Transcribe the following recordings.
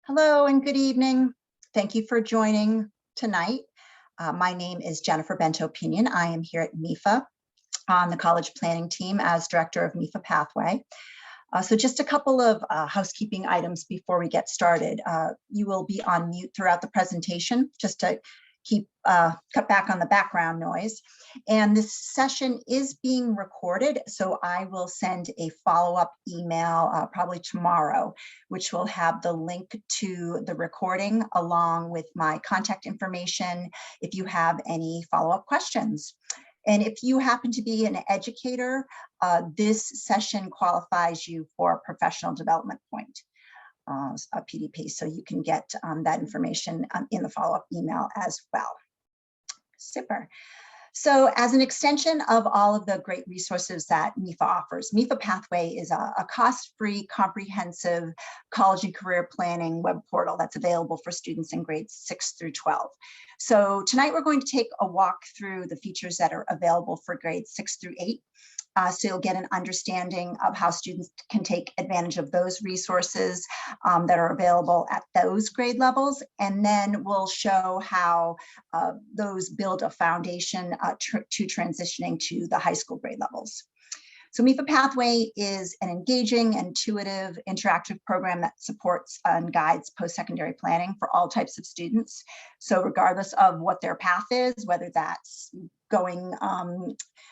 Hello and good evening. Thank you for joining tonight. My name is Jennifer Bento-Pinion. I am here at MEFA on the college planning team as director of MEFA Pathway. So just a couple of housekeeping items before we get started. You will be on mute throughout the presentation just to cut back on the background noise. And this session is being recorded, so I will send a follow-up email probably tomorrow, which will have the link to the recording along with my contact information if you have any follow-up questions. And if you happen to be an educator, this session qualifies you for a professional development point. A PDP, so you can get that information in the follow-up email as well. Super. So as an extension of all of the great resources that MEFA offers, MEFA Pathway is a cost-free, comprehensive college and career planning web portal that's available for students in grades 6 through 12. So tonight we're going to take a walk through the features that are available for grades 6 through 8. So you'll get an understanding of how students can take advantage of those resources that are available at those grade levels. And then we'll show how those build a foundation to transitioning to the high school grade levels. So MEFA Pathway is an engaging, intuitive, interactive program that supports and guides post-secondary planning for all types of students. So regardless of what their path is, whether that's going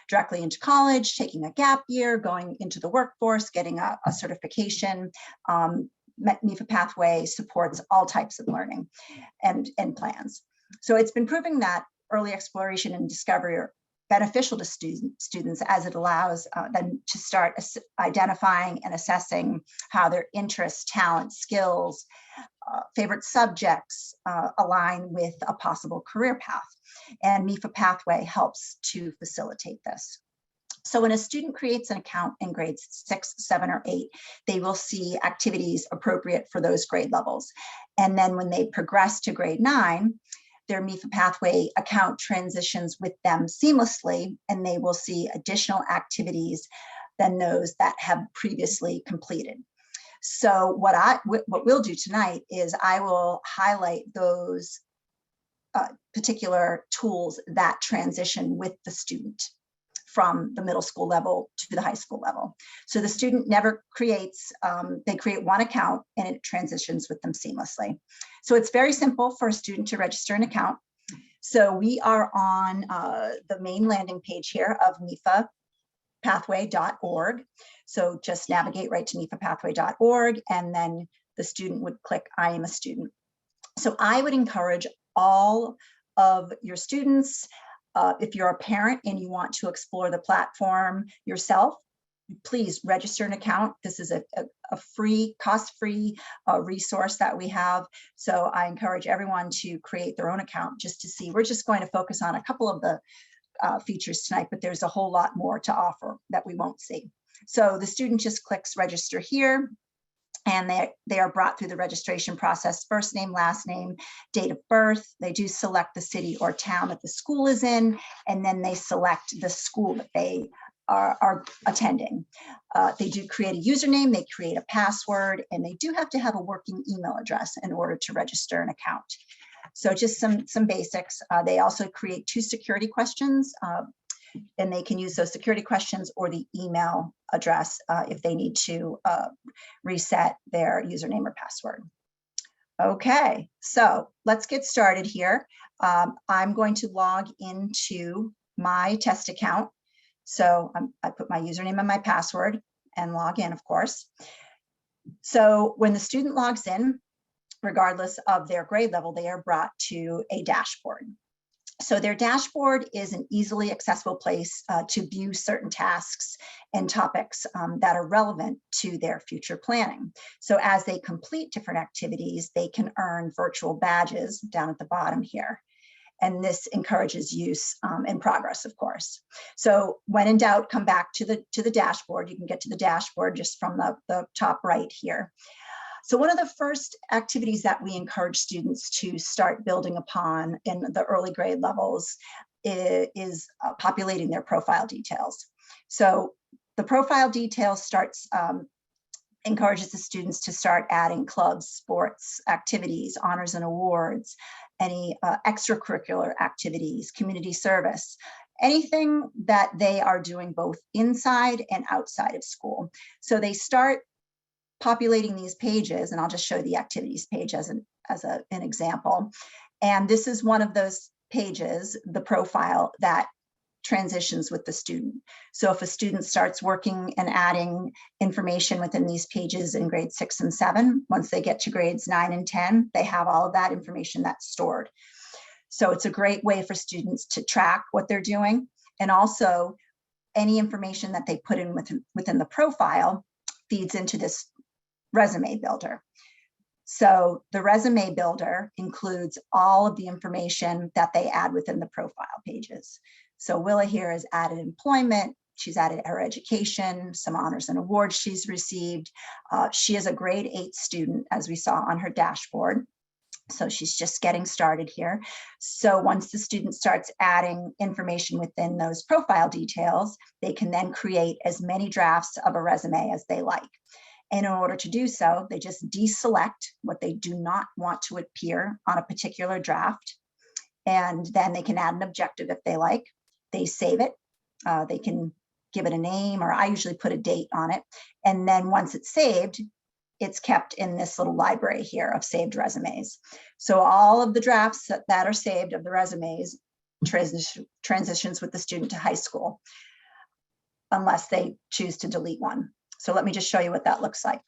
directly into college, taking a gap year, going into the workforce, getting a certification, MEFA Pathway supports all types of learning and plans. So it's been proving that early exploration and discovery are beneficial to students as it allows them to start identifying and assessing how their interests, talents, skills, favorite subjects align with a possible career path. And MEFA Pathway helps to facilitate this. So when a student creates an account in grades 6, 7, or 8, they will see activities appropriate for those grade levels. And then when they progress to grade 9, their MEFA Pathway account transitions with them seamlessly, and they will see additional activities than those that have previously completed. So what we'll do tonight is I will highlight those particular tools that transition with the student from the middle school level to the high school level. So the student never creates, they create one account and it transitions with them seamlessly. So it's very simple for a student to register an account. So we are on the main landing page here of mefapathway.org. So just navigate right to mefapathway.org and then the student would click, I am a student. So I would encourage all of your students, if you're a parent and you want to explore the platform yourself, please register an account. This is a free, cost-free resource that we have. So I encourage everyone to create their own account just to see. We're just going to focus on a couple of the features tonight, but there's a whole lot more to offer that we won't see. So the student just clicks register here. And they are brought through the registration process, first name, last name, date of birth. They do select the city or town that the school is in, and then they select the school that they are attending. They do create a username, they create a password, and they do have to have a working email address in order to register an account. So just some basics. They also create 2 security questions, and they can use those security questions or the email address if they need to reset their username or password. Okay, so let's get started here. I'm going to log into my test account. So I put my username and my password and log in, of course. So when the student logs in, regardless of their grade level, they are brought to a dashboard. So their dashboard is an easily accessible place to view certain tasks and topics that are relevant to their future planning. So as they complete different activities, they can earn virtual badges down at the bottom here. And this encourages use and progress, of course. So when in doubt, come back to the dashboard. You can get to the dashboard just from the top right here. So one of the first activities that we encourage students to start building upon in the early grade levels is populating their profile details. So the profile details starts encourages the students to start adding clubs, sports, activities, honors and awards, any extracurricular activities, community service, anything that they are doing both inside and outside of school. So they start populating these pages, and I'll just show the activities page as an example. And this is one of those pages, the profile, that transitions with the student. So if a student starts working and adding information within these pages in grades 6 and 7, once they get to grades 9 and 10, they have all of that information that's stored. So it's a great way for students to track what they're doing, and also any information that they put in within the profile feeds into this resume builder. So the resume builder includes all of the information that they add within the profile pages. So Willa here has added employment, she's added her education, some honors and awards she's received. She is a grade 8 student, as we saw on her dashboard. So she's just getting started here. So once the student starts adding information within those profile details, they can then create as many drafts of a resume as they like. And in order to do so, they just deselect what they do not want to appear on a particular draft. And then they can add an objective if they like. They save it. They can give it a name, or I usually put a date on it. And then once it's saved, it's kept in this little library here of saved resumes. So all of the drafts that are saved of the resumes transitions with the student to high school, unless they choose to delete one. So let me just show you what that looks like.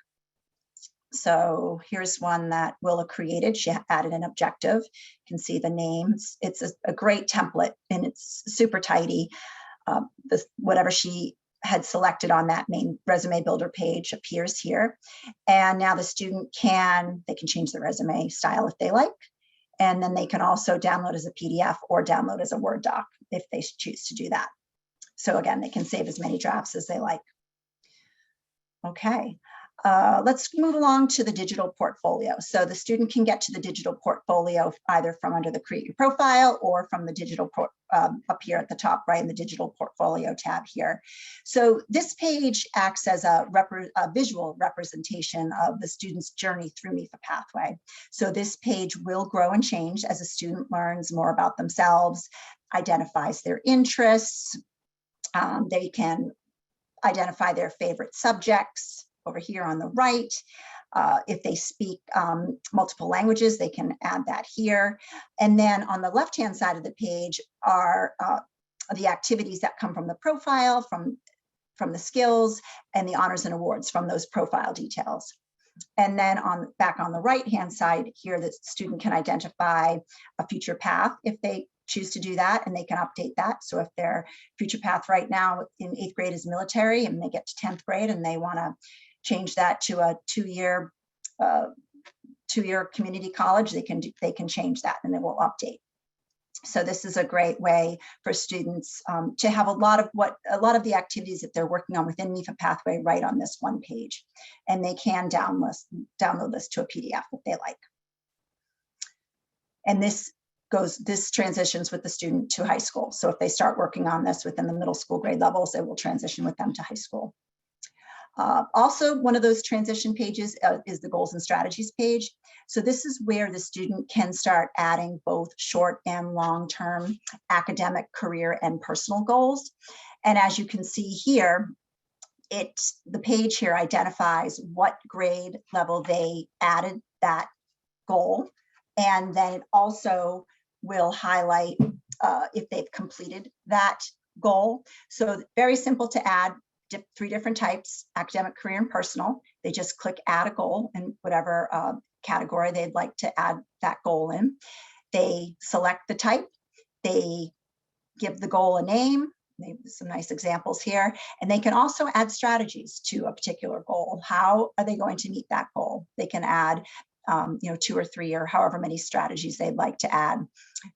So here's one that Willa created. She added an objective. You can see the names. It's a great template, and it's super tidy. Whatever she had selected on that main resume builder page appears here. And now the student can change the resume style if they like. And then they can also download as a PDF or download as a Word doc if they choose to do that. So again, they can save as many drafts as they like. Okay, let's move along to the digital portfolio. So the student can get to the digital portfolio either from under the Create Your Profile or from the digital up here at the top right in the digital portfolio tab here. So this page acts as a visual representation of the student's journey through MEFA Pathway. So this page will grow and change as a student learns more about themselves, identifies their interests. They can identify their favorite subjects over here on the right. If they speak multiple languages, they can add that here. And then on the left-hand side of the page are the activities that come from the profile, from the skills, and the honors and awards from those profile details. And then back on the right-hand side here, the student can identify a future path if they choose to do that, and they can update that. So if their future path right now in 8th grade is military, and they get to 10th grade and they want to change that to a two-year community college, they can change that, and it will update. So this is a great way for students to have a lot of the activities that they're working on within MEFA Pathway right on this one page, and they can download this to a PDF if they like. And this transitions with the student to high school. So if they start working on this within the middle school grade levels, it will transition with them to high school. Also, one of those transition pages is the goals and strategies page. So this is where the student can start adding both short and long-term academic, career, and personal goals. And as you can see here, the page here identifies what grade level they added that goal. And then it also will highlight if they've completed that goal. So very simple to add. 3 different types: academic, career, and personal. They just click add a goal in whatever category they'd like to add that goal in. They select the type, they give the goal a name, maybe some nice examples here, and they can also add strategies to a particular goal. How are they going to meet that goal? They can add 2 or 3 or however many strategies they'd like to add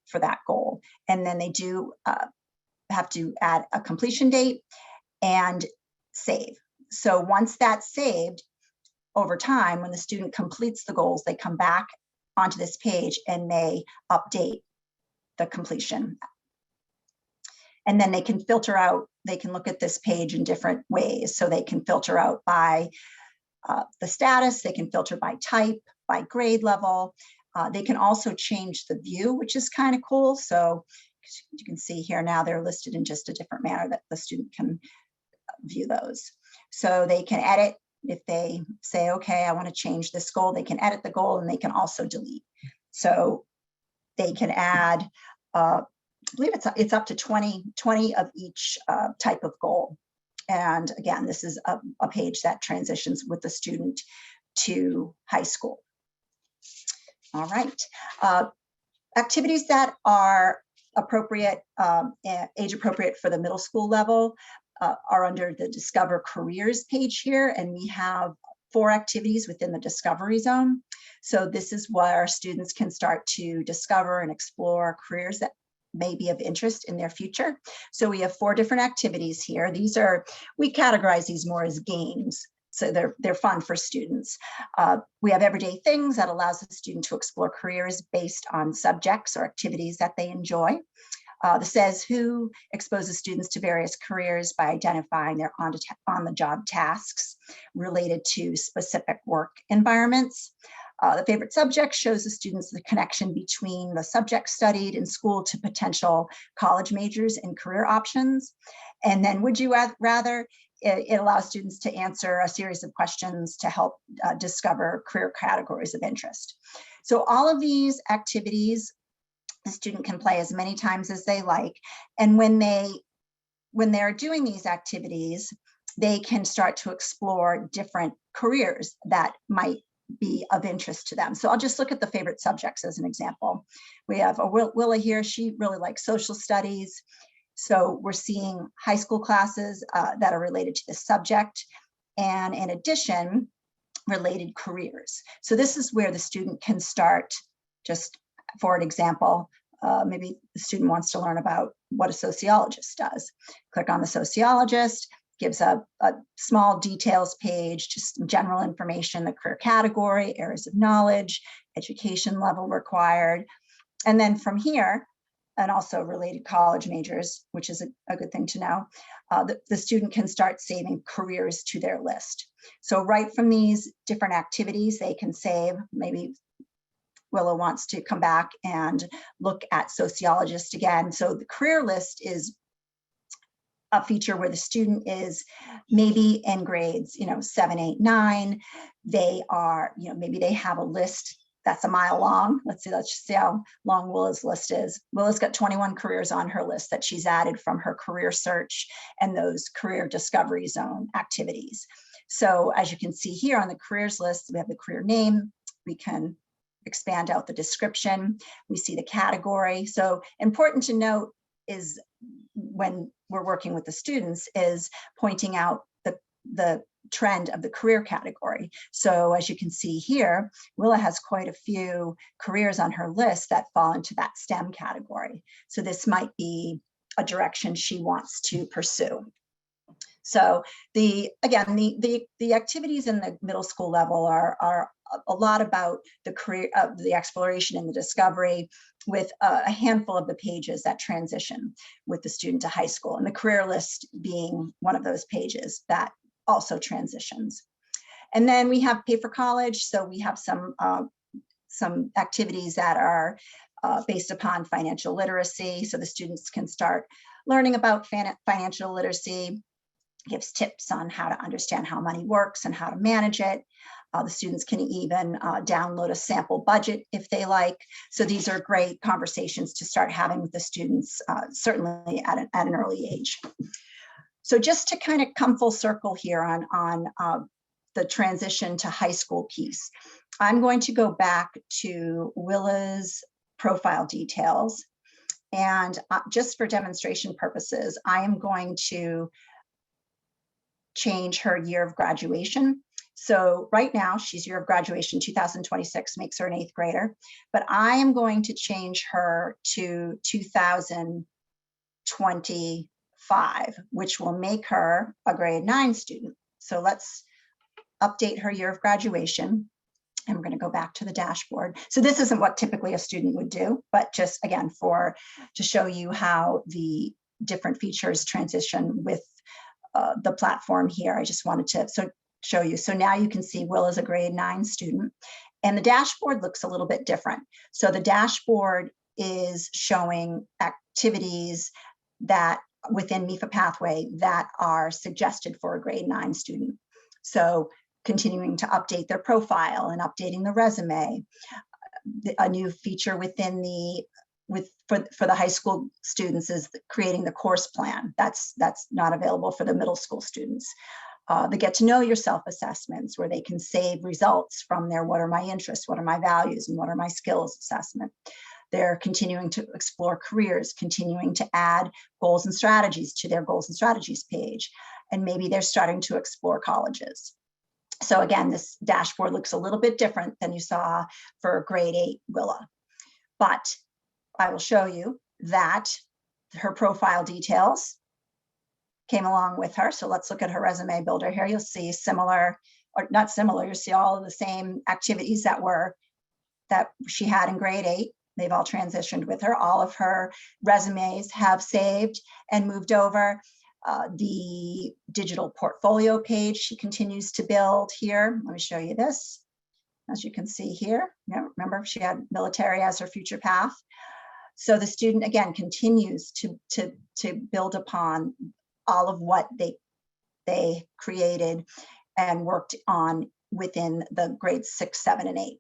for that goal. And then they do have to add a completion date and save. So once that's saved, over time, when the student completes the goals, they come back onto this page and they update the completion. And then they can filter out, they can look at this page in different ways. So they can filter out by the status. They can filter by type, by grade level. They can also change the view, which is kind of cool. So you can see here now they're listed in just a different manner that the student can view those. So they can edit if they say, okay, I want to change this goal, they can edit the goal, and they can also delete. So they can add, I believe it's up to 20 of each type of goal. And again, this is a page that transitions with the student to high school. All right. Activities that are appropriate, age appropriate for the middle school level are under the Discover Careers page here. And we have 4 activities within the Discovery Zone. So this is where students can start to discover and explore careers that may be of interest in their future. So we have 4 different activities here. These are, we categorize these more as games. So they're fun for students. We have Everyday Things that allows the student to explore careers based on subjects or activities that they enjoy. The Says Who exposes students to various careers by identifying their on-the-job tasks related to specific work environments. The Favorite Subject shows the students the connection between the subject studied in school to potential college majors and career options. And then Would You Rather? It allows students to answer a series of questions to help discover career categories of interest. So all of these activities, the student can play as many times as they like. And when they're doing these activities, they can start to explore different careers that might be of interest to them. So I'll just look at the favorite subjects as an example. We have Willa here. She really likes social studies. So we're seeing high school classes that are related to this subject, and in addition, related careers. So this is where the student can start, just for an example, maybe the student wants to learn about what a sociologist does. Click on the sociologist, gives a small details page, just general information, the career category, areas of knowledge, education level required. And then from here, and also related college majors, which is a good thing to know, the student can start saving careers to their list. So right from these different activities, they can save. Maybe Willow wants to come back and look at sociologist again. So the career list is a feature where the student is maybe in grades, 7, 8, 9. They are, maybe they have a list that's a mile long. Let's see how long Willa's list is. Willa's got 21 careers on her list that she's added from her career search and those career discovery zone activities. So as you can see here on the careers list, we have the career name. We can expand out the description. We see the category. So important to note is when we're working with the students is pointing out the trend of the career category. So as you can see here, Willa has quite a few careers on her list that fall into that STEM category. So this might be a direction she wants to pursue. So the activities in the middle school level are a lot about the career, the exploration and the discovery, with a handful of the pages that transition with the student to high school, and the career list being one of those pages that also transitions. And then we have Pay for College. So we have some activities that are based upon financial literacy. So the students can start learning about financial literacy, gives tips on how to understand how money works and how to manage it. The students can even download a sample budget if they like. So these are great conversations to start having with the students, certainly at an early age. So just to kind of come full circle here on the transition to high school piece, I'm going to go back to Willa's profile details. And just for demonstration purposes, I am going to change her year of graduation. So right now, she's year of graduation 2026, makes her an 8th grader, but I am going to change her to 2025, which will make her a grade 9 student. So let's update her year of graduation. And we're going to go back to the dashboard. So this isn't what typically a student would do, but just again, to show you how the different features transition with the platform here. I just wanted to, so show you. So now you can see Will is a grade 9 student, and the dashboard looks a little bit different. So the dashboard is showing activities that within MEFA Pathway that are suggested for a grade 9 student. So continuing to update their profile and updating the resume. A new feature within the for the high school students is creating the course plan. That's not available for the middle school students. The get to know yourself assessments, where they can save results from their what are my interests, what are my values, and what are my skills assessment. They're continuing to explore careers, continuing to add goals and strategies to their goals and strategies page. And maybe they're starting to explore colleges. So again, this dashboard looks a little bit different than you saw for grade 8 Willa. But I will show you that her profile details came along with her. So let's look at her resume builder here. You'll see similar, or not similar, you'll see all of the same activities that she had in grade 8. They've all transitioned with her. All of her resumes have saved and moved over. The digital portfolio page she continues to build here. Let me show you this. As you can see here, remember she had military as her future path. So the student again continues to build upon all of what they created and worked on within the grades 6, 7, and 8.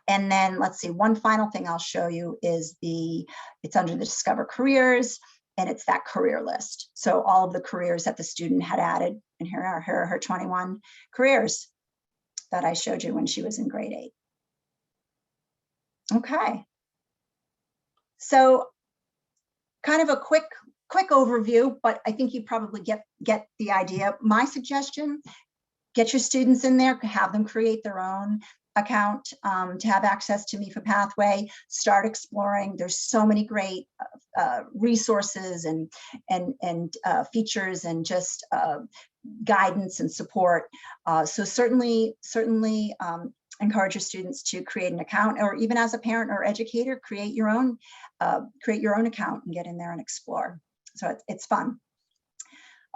And then let's see, one final thing I'll show you is it's under the Discover Careers, and it's that career list. So all of the careers that the student had added, and here are her 21 careers that I showed you when she was in grade 8. Okay. So kind of a quick overview, but I think you probably get the idea. My suggestion, get your students in there, have them create their own account to have access to MEFA Pathway. Start exploring. There's so many great resources and features and just guidance and support. So certainly encourage your students to create an account, or even as a parent or educator, create your own account and get in there and explore. So it's fun.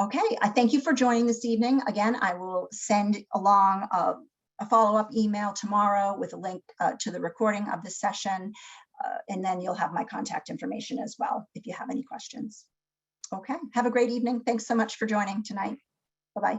Okay, I thank you for joining this evening. Again, I will send along a follow-up email tomorrow with a link to the recording of this session, and then you'll have my contact information as well if you have any questions. Okay, have a great evening. Thanks so much for joining tonight. Bye-bye.